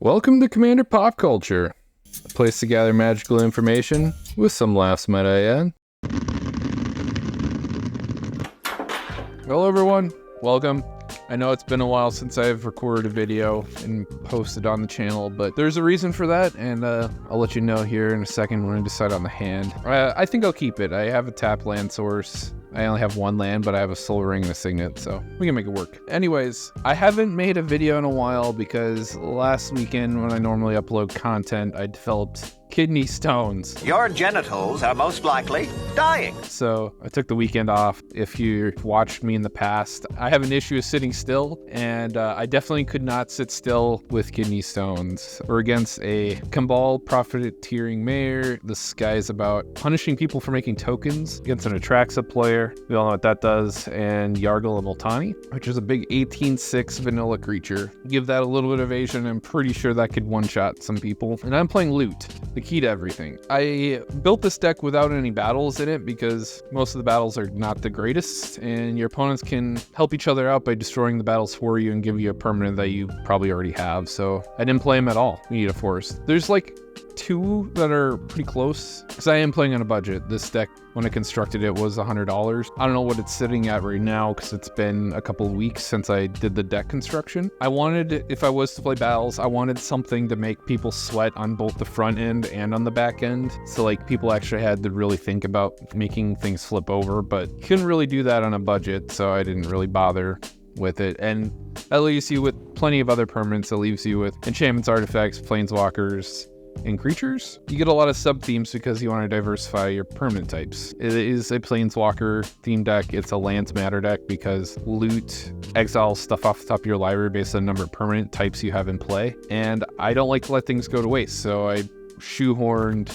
Welcome to Commander Pop Culture, a place to gather magical information with some laughs, might I add. Hello everyone, welcome. I know it's been a while since I've recorded a video and posted on the channel, but there's a reason for that, and I'll let you know here in a second when I decide on the hand. I think I'll keep it. I have a tap land source. I only have one land, but I have a soul ring and a signet, so we can make it work. Anyways, I haven't made a video in a while because last weekend when I normally upload content, I developed kidney stones. Your genitals are most likely dying. So I took the weekend off. If you've watched me in the past, I have an issue with sitting still, and I definitely could not sit still with kidney stones. We're against a Kambal profiteering mayor. This guy is about punishing people for making tokens against an Atraxa player. We all know what that does. And Yargle and Multani, which is a big 18/6 vanilla creature. Give that a little bit of evasion. I'm pretty sure that could one-shot some people. And I'm playing loot. The key to everything. I built this deck without any battles in it because most of the battles are not the greatest, and your opponents can help each other out by destroying the battles for you and give you a permanent that you probably already have. So I didn't play them at all. We need a forest. There's like two that are pretty close because I am playing on a budget. This deck, when I constructed it, was $100. I don't know what it's sitting at right now because it's been a couple of weeks since I did the deck construction. I wanted, if I was to play battles, I wanted something to make people sweat on both the front end and on the back end. So like people actually had to really think about making things flip over, but couldn't really do that on a budget, so I didn't really bother with it. And that leaves you with plenty of other permanents. That leaves you with enchantments, artifacts, planeswalkers, and creatures. You get a lot of sub-themes because you want to diversify your permanent types. It is a planeswalker theme deck. It's a lands matter deck because loot, exile stuff off the top of your library based on the number of permanent types you have in play. And I don't like to let things go to waste, so I shoehorned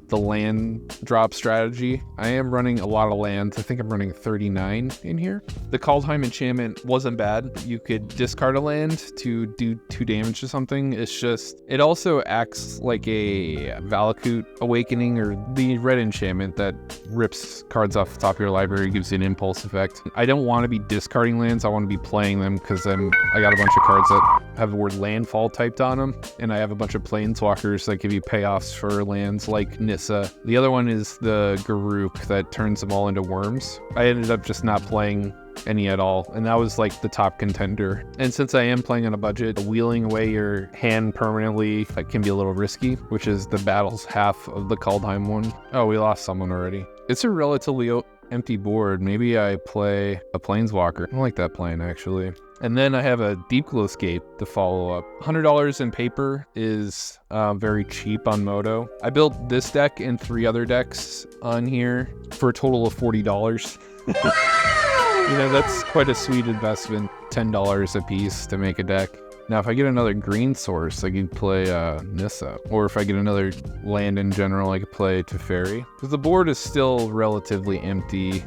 the land drop strategy. I am running a lot of lands. I think I'm running 39 in here. The Kaldheim enchantment wasn't bad. You could discard a land to do 2 damage to something. It's just, it also acts like a Valakut Awakening or the red enchantment that rips cards off the top of your library, gives you an impulse effect. I don't want to be discarding lands. I want to be playing them because I got a bunch of cards that have the word landfall typed on them, and I have a bunch of planeswalkers that give you payoffs for lands like Nissa. The other one is the Garuk that turns them all into worms. I ended up just not playing any at all, and that was like the top contender. And since I am playing on a budget, wheeling away your hand permanently, that can be a little risky, which is the battle's half of the Kaldheim one. Oh, we lost someone already. It's a relatively empty board. Maybe I play a planeswalker. I like that plan actually. And then I have a Deep Glow Scape to follow up. $100 in paper is very cheap on Moto. I built this deck and 3 other decks on here for a total of $40. You know, that's quite a sweet investment. $10 a piece to make a deck. Now, if I get another green source, I could play Nissa. Or if I get another land in general, I could play Teferi. Because the board is still relatively empty.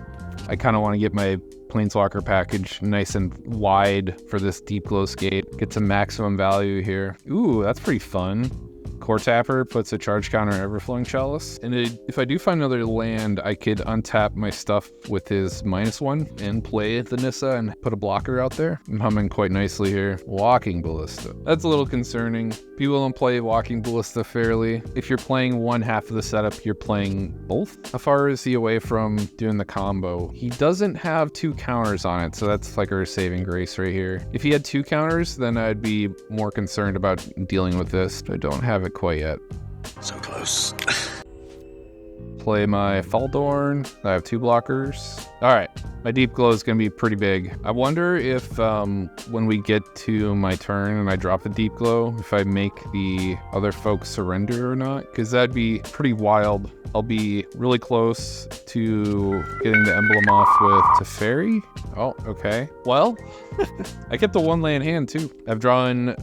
I kind of want to get my Planeswalker package nice and wide for this Deep Glow Scape. Get some maximum value here. Ooh, that's pretty fun. Core Tapper puts a charge counter on Everflowing Chalice. And if I do find another land, I could untap my stuff with his -1 and play the Nissa and put a blocker out there. I'm humming quite nicely here. Walking Ballista. That's a little concerning. People don't play Walking Ballista fairly. If you're playing one half of the setup, you're playing both. How far is he away from doing the combo? He doesn't have 2 counters on it, so that's like our saving grace right here. If he had 2 counters, then I'd be more concerned about dealing with this. I don't have it quite yet. So close. Play my Faldorn. I have 2 blockers. All right, my Deep Glow is gonna be pretty big. I wonder if when we get to my turn and I drop the Deep Glow, if I make the other folks surrender or not, because that'd be pretty wild. I'll be really close to getting the emblem off with Teferi. Oh, okay. Well, I kept the 1 land hand too. I've drawn,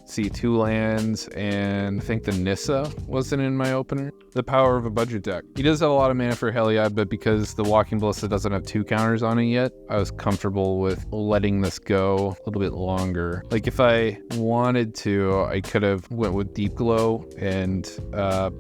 2 lands, and I think the Nissa wasn't in my opener. The power of a budget deck. He does have a lot of mana for Heliod, but because the Walking Ballista doesn't have 2 counters on it yet, I was comfortable with letting this go a little bit longer. Like if I wanted to, I could have went with Deep Glow and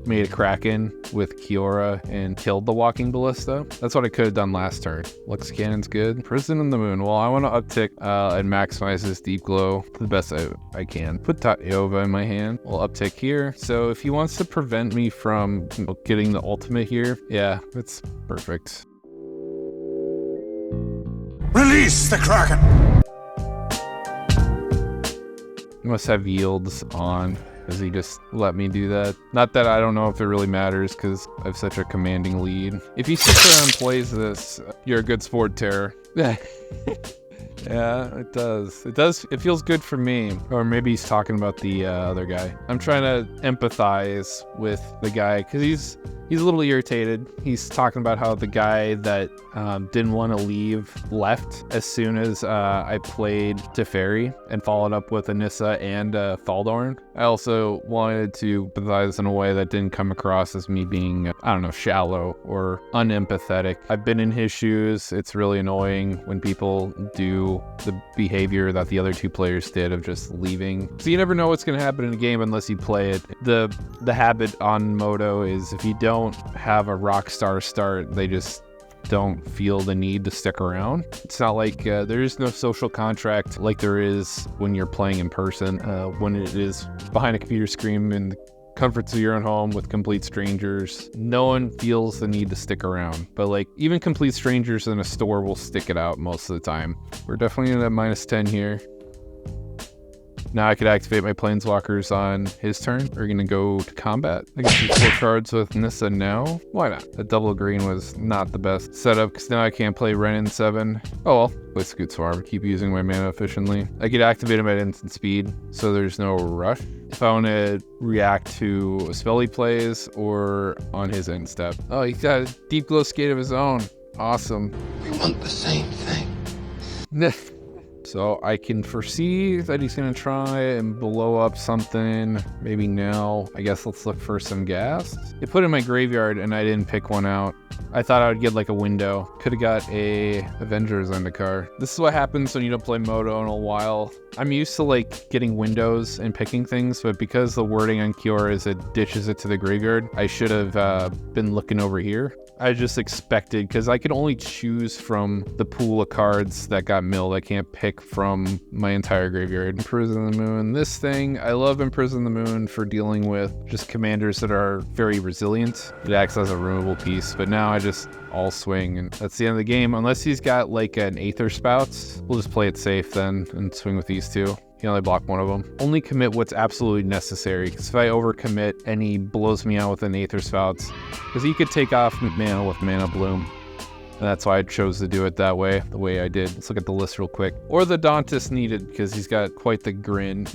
made a Kraken with Kiora and killed the Walking Ballista. That's what I could have done last turn. Lux Cannon's good. Prison in the Moon. Well, I want to uptick and maximize this Deep Glow to the best I can. Put Tatyova in my hand. We'll uptick here. So if he wants to prevent me from getting the ultimate here, yeah, it's perfect. Release the Kraken! He must have yields on. Does he just let me do that? Not that I don't know if it really matters because I have such a commanding lead. If he sits around and plays this, you're a good sport, Terror. Yeah, it does. It feels good for me. Or maybe he's talking about the other guy. I'm trying to empathize with the guy because he's a little irritated. He's talking about how the guy that didn't want to leave left as soon as I played Teferi and followed up with Anissa and Thaldorn. I also wanted to empathize in a way that didn't come across as me being, I don't know, shallow or unempathetic. I've been in his shoes. It's really annoying when people do the behavior that the other 2 players did of just leaving. So you never know what's going to happen in a game unless you play it. The habit on Moto is if you don't have a rock star start, they just don't feel the need to stick around. It's not like there is no social contract like there is when you're playing in person, when it is behind a computer screen in the comforts of your own home with complete strangers. No one feels the need to stick around, but like even complete strangers in a store will stick it out most of the time. We're definitely in a -10 here. Now I could activate my Planeswalkers on his turn. We're going to go to combat. I can do 4 cards with Nissa now. Why not? A double green was not the best setup because now I can't play Ren in 7. Oh well, play Scoot Swarm. Keep using my mana efficiently. I could activate him at instant speed, so there's no rush. If I want to react to a spell he plays or on his end step. Oh, he's got a Deep Glow Skate of his own. Awesome. We want the same thing. So I can foresee that he's going to try and blow up something. Maybe now. I guess let's look for some gas. It put it in my graveyard and I didn't pick one out. I thought I would get like a window. Could have got a Avengers Zendikar. This is what happens when you don't play Moto in a while. I'm used to like getting windows and picking things, but because the wording on Kiora is it ditches it to the graveyard, I should have been looking over here. I just expected, because I could only choose from the pool of cards that got milled. I can't pick from my entire graveyard. Imprison the Moon. This thing, I love Imprison the Moon for dealing with just commanders that are very resilient. It acts as a removable piece, but now I just all swing, and that's the end of the game. Unless he's got like an Aether Spouts, we'll just play it safe then and swing with these 2. He only block one of them. Only commit what's absolutely necessary, because if I overcommit and he blows me out with an Aether Spouts, because he could take off mana with Mana Bloom. And that's why I chose to do it that way, the way I did. Let's look at the list real quick. Or the Dauntus needed, because he's got quite the grin.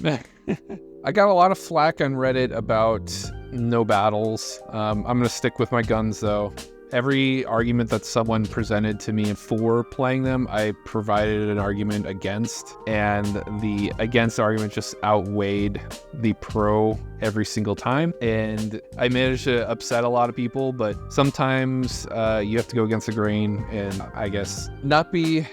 I got a lot of flack on Reddit about no battles. I'm going to stick with my guns, though. Every argument that someone presented to me for playing them, I provided an argument against, and the against argument just outweighed the pro every single time. And I managed to upset a lot of people, but sometimes you have to go against the grain and I guess not be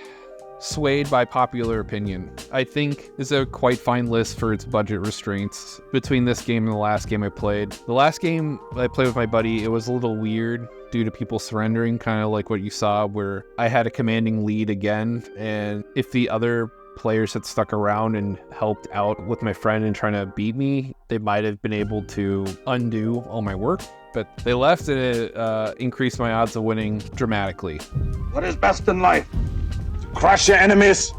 swayed by popular opinion. I think this is a quite fine list for its budget restraints between this game and the last game I played. The last game I played with my buddy, it was a little weird due to people surrendering, kind of like what you saw where I had a commanding lead again, and if the other players had stuck around and helped out with my friend and trying to beat me, they might have been able to undo all my work. But they left and it increased my odds of winning dramatically. What is best in life? To crush your enemies,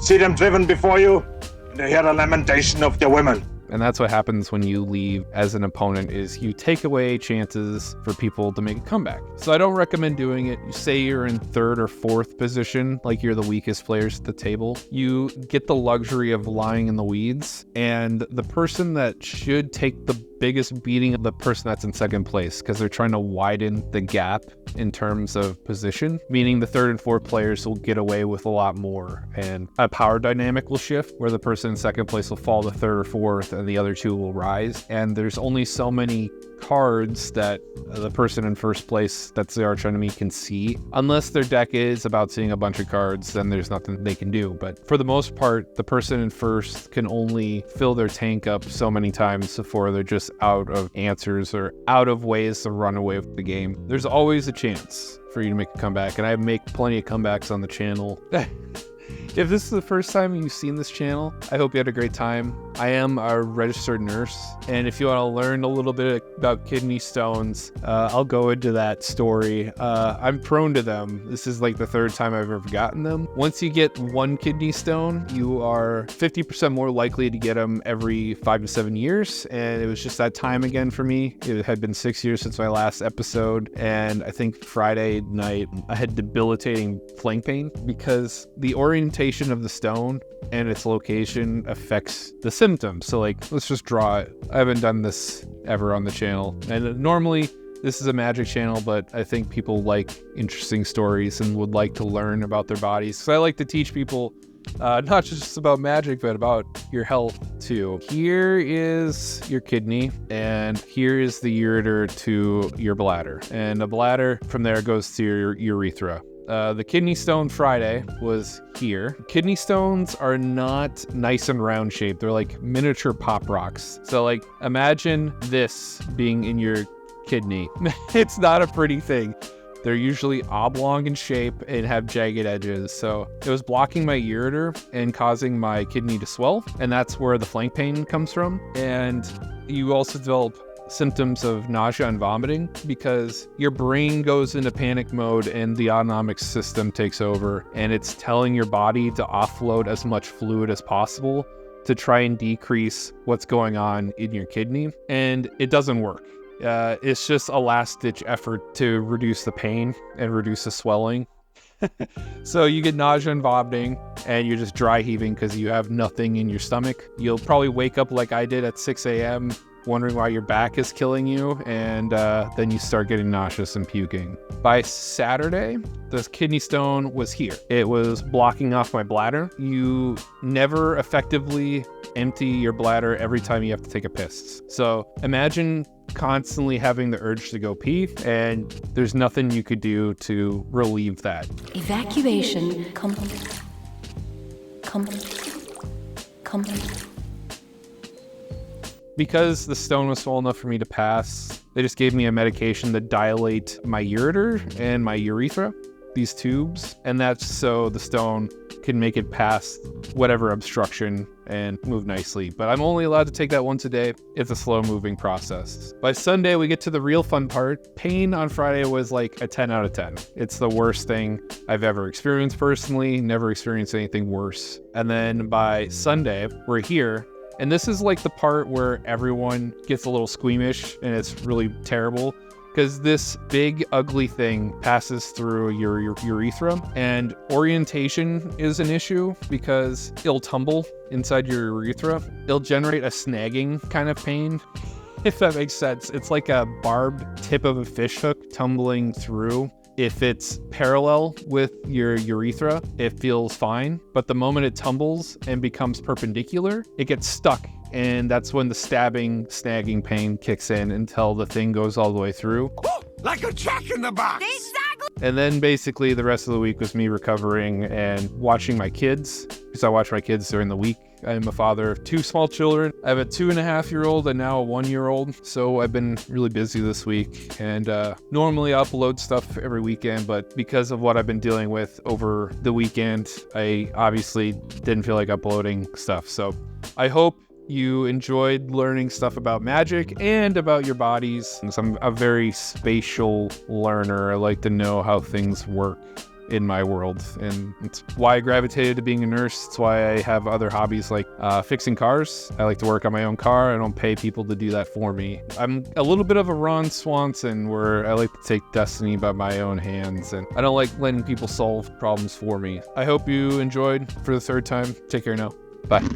see them driven before you, and to hear the lamentation of their women. And that's what happens when you leave as an opponent, is you take away chances for people to make a comeback. So I don't recommend doing it. You say you're in 3rd or 4th position, like you're the weakest players at the table. You get the luxury of lying in the weeds, and the person that should take the biggest beating of the person that's in 2nd place, because they're trying to widen the gap in terms of position, meaning the third and fourth players will get away with a lot more, and a power dynamic will shift where the person in second place will fall to third or fourth and the other two will rise. And there's only so many cards that the person in first place, that's the arch enemy, can see. Unless their deck is about seeing a bunch of cards, then there's nothing they can do. But for the most part, the person in first can only fill their tank up so many times before they're just out of answers or out of ways to run away with the game. There's always a chance for you to make a comeback, and I make plenty of comebacks on the channel. If this is the first time you've seen this channel, I hope you had a great time. I am a registered nurse, and if you want to learn a little bit about kidney stones, I'll go into that story. I'm prone to them. This is like the third time I've ever gotten them. Once you get one kidney stone, you are 50% more likely to get them every 5 to 7 years, and it was just that time again for me. It had been 6 years since my last episode, and I think Friday night I had debilitating flank pain because the orientation of the stone and its location affects the symptoms. So like, let's just draw it. I haven't done this ever on the channel, and normally this is a magic channel, but I think people like interesting stories and would like to learn about their bodies. So I like to teach people not just about magic, but about your health too. Here is your kidney, and here is the ureter to your bladder, and the bladder from there goes to your urethra. The kidney stone Friday was here. Kidney stones are not nice and round shaped. They're like miniature pop rocks. So like, imagine this being in your kidney. It's not a pretty thing. They're usually oblong in shape and have jagged edges. So it was blocking my ureter and causing my kidney to swell. And that's where the flank pain comes from. And you also develop symptoms of nausea and vomiting because your brain goes into panic mode and the autonomic system takes over, and it's telling your body to offload as much fluid as possible to try and decrease what's going on in your kidney, and it doesn't work. It's just a last-ditch effort to reduce the pain and reduce the swelling. So you get nausea and vomiting, and you're just dry heaving because you have nothing in your stomach. You'll probably wake up like I did at 6 a.m. wondering why your back is killing you, and then you start getting nauseous and puking. By Saturday, the kidney stone was here. It was blocking off my bladder. You never effectively empty your bladder every time you have to take a piss. So imagine constantly having the urge to go pee, and there's nothing you could do to relieve that. Evacuation complete. Because the stone was small enough for me to pass, they just gave me a medication to dilate my ureter and my urethra, these tubes, and that's so the stone can make it past whatever obstruction and move nicely. But I'm only allowed to take that once a day. It's a slow moving process. By Sunday, we get to the real fun part. Pain on Friday was like a 10 out of 10. It's the worst thing I've ever experienced personally, never experienced anything worse. And then by Sunday, we're here. And this is like the part where everyone gets a little squeamish and it's really terrible because this big ugly thing passes through your urethra, and orientation is an issue because it'll tumble inside your urethra. It'll generate a snagging kind of pain, if that makes sense. It's like a barbed tip of a fish hook tumbling through. If it's parallel with your urethra, it feels fine. But the moment it tumbles and becomes perpendicular, it gets stuck. And that's when the stabbing, snagging pain kicks in until the thing goes all the way through. Like a jack in the box! And then basically the rest of the week was me recovering and watching my kids, because I watch my kids during the week. I'm a father of 2 small children. I have a 2.5-year-old and now a 1-year-old. So I've been really busy this week, and normally I upload stuff every weekend, but because of what I've been dealing with over the weekend, I obviously didn't feel like uploading stuff. So I hope you enjoyed learning stuff about magic and about your bodies. I'm a very spatial learner. I like to know how things work in my world, and it's why I gravitated to being a nurse. It's why I have other hobbies like fixing cars. I like to work on my own car. I don't pay people to do that for me. I'm a little bit of a Ron Swanson where I like to take destiny by my own hands, and I don't like letting people solve problems for me. I hope you enjoyed for the third time. Take care now. Bye.